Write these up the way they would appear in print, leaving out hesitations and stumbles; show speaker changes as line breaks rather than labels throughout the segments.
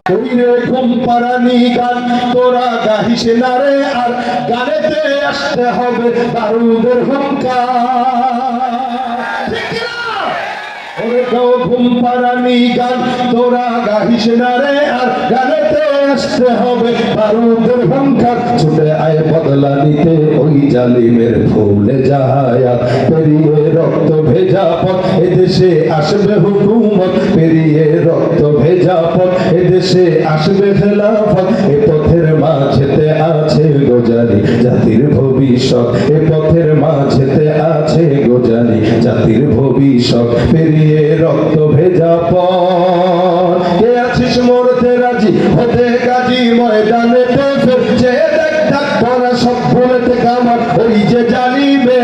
কইরে ঘুম পাড়ানি গান তোরা গাহিস না রে, আর গানেতে আসতে হবে বারুদের হুঙ্কার। ওরে গাও ঘুম পাড়ানি গান তোরা গাহিস না রে, আর গানেতে আসতে হবে বারুদের হুঙ্কার। ছুটে আয় বদলা নিতে ওই জালিমের ভুলে যায়া, পেরিয়ে রক্ত ভেজা পথ এদেশে আসবে হুকুমত, পেরিয়ে রক্ত ভেজা পথ এদেশে আসবে খেলাফত। এ পথের মাঝেতে আছে গোজারি জাতির ভবিষ্যৎ, এ পথের মাঝেতে আছে গোজারি জাতির ভবিষ্যৎ। পেরিয়ে রক্ত ভেজা পথ কে আছিস মরতে রাজি হতে গাজী ময়দানে ফের যে দেখ ডাক পড়া সব ভুলেতে কামার ওই যে জালিমে।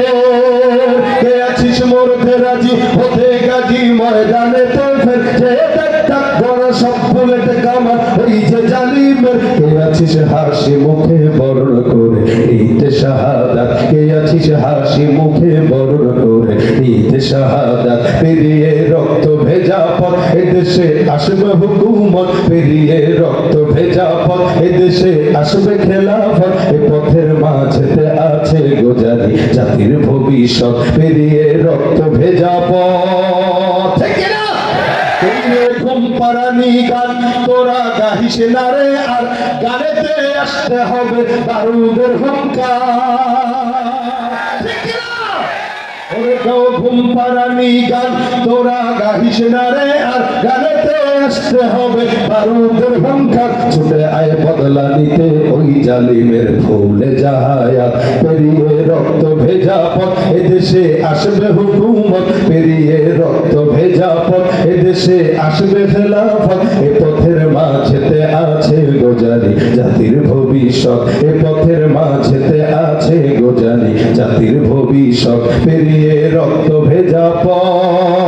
কে আছিস মরতে রাজি হতে গাজী ময়দানে ফের যে দেখ ডাক পড়া সব ভুলেতে কামার ওই যে জালিমে। কে আছিস হাসি মুখে বরণ করে ঈদে শাহাদাত, কে আছিস হাসি মুখে বরণ করে ঈদে শাহাদাত। পেরিয়ে রক্ত ভেজা পথ এদেশে আসবে হুকুমত, পেরিয়ে রক্ত ভেজা পথ এদেশে আসবে খেলাফত। এ পথের মাঝেতে আছে গোজারি জাতির ভবিষ্যৎ, পেরিয়ে রক্ত ভেজা পথ। ঠিক না? কইরে ঘুম পাড়ানি গান তোরা গাহিস না রে, আর গানেতে আসতে হবে বারুদের হুঙ্কার। ঠিক না? ওরে গাও ঘুম পাড়ানি গান তোরা গাহিস না রে, আর গানেতে আসতে হবে বারুদের হুঙ্কার। ছুটে আয় বদলা নিতে ওই জালিমের ভুলে যায়া, পেরিয়ে রক্ত ভেজা পথ এদেশে আসবে হুকুমত, পেরিয়ে রক্ত ভেজা পথ এদেশে আসবে খেলাফত। এ পথের মাঝেতে আছে গোজারি জাতির ভবিষ্যৎ, এ পথের মাঝেতে আছে গোজারি জাতির ভবিষ্যৎ। পেরিয়ে রক্ত ভেজা পথ